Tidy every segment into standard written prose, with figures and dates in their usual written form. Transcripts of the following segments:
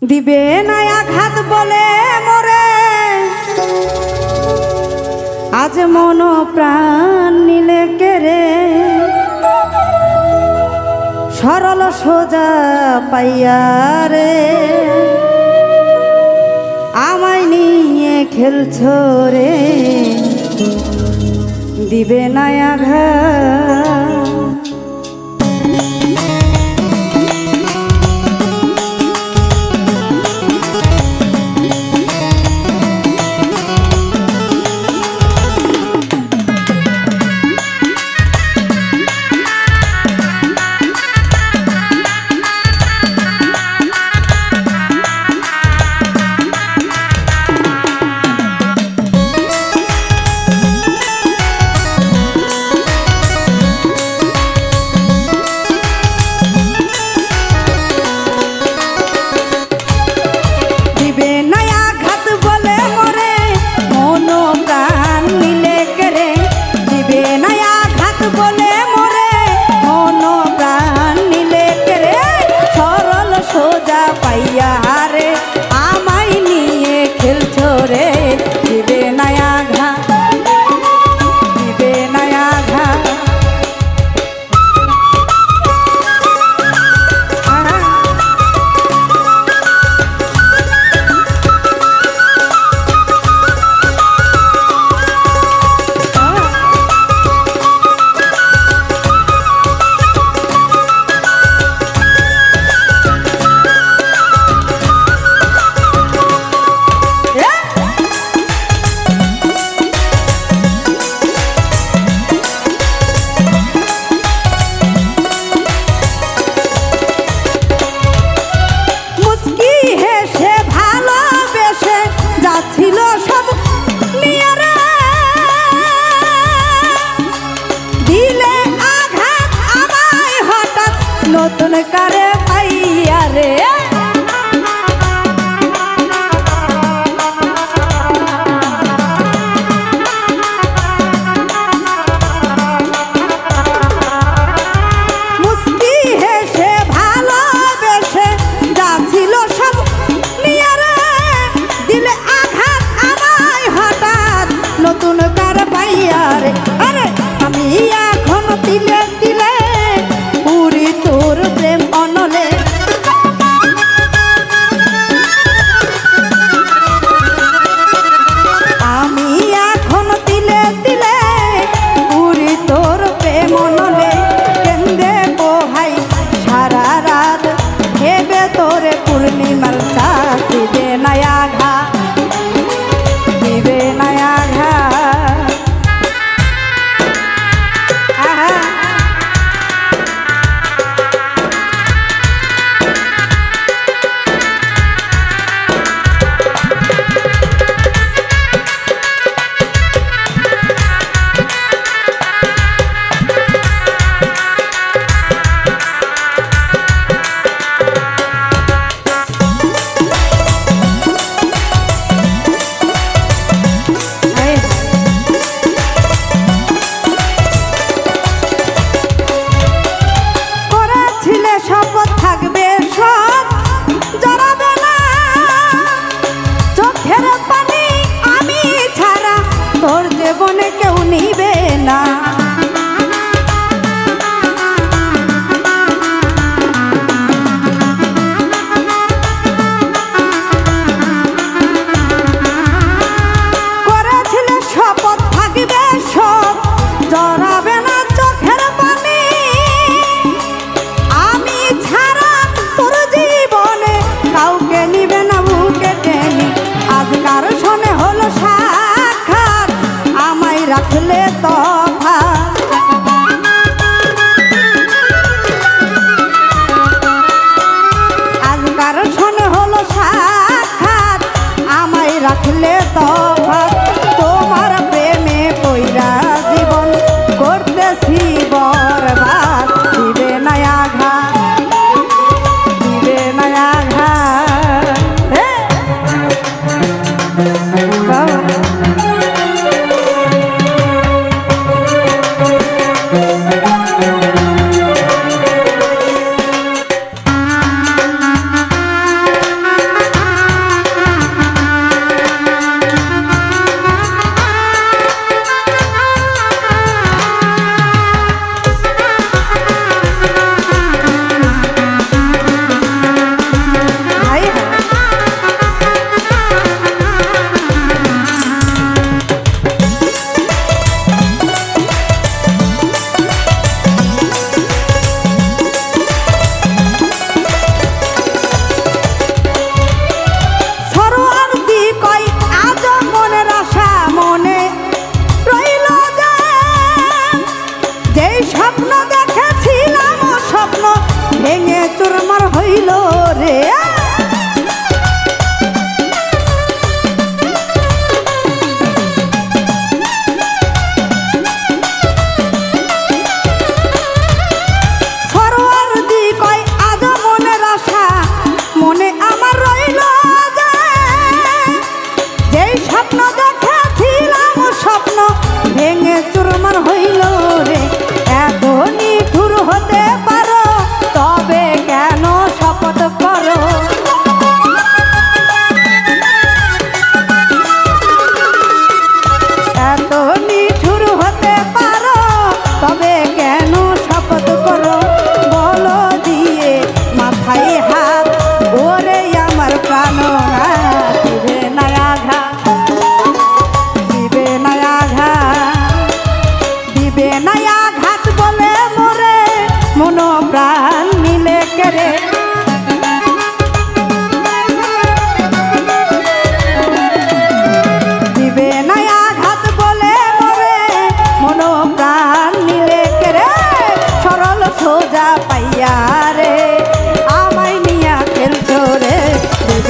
দিবে না আঘাত বলে মরে আজ মন প্রাণ নিলে কেরে সরল সোজা পাইয়া রে আমায় নিয়ে খেলছো রে দিবে না আঘাত নতুন কারে পাইয়া রে মুস্কি হেসে ভালোবেসে যা ছিল সব নিয়ে রে দিলে আঘাত আমায় হঠাৎ নতুন কারে পাইয়া রে আরে আমি এখন দিলে দিলে তোর প্রেম অনলে আমি এখন দিলে দিলে পুরি তোর প্রেম অনলে কেন্দে ভাই সারা রাত হেবে তোরে পূর্ণিমার চাঁদ দিবে না আঘাত দিবে না আঘাত জীবনে কেউ নিবে না করেছিলে শপথ থাকবে সব জড়াবে না চোখের পানি আমি ছাড়া তোর জীবনে কাউকে নিবে না বুকে টেনে আজকার শোনে হলো রাখলে তফা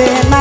যাবে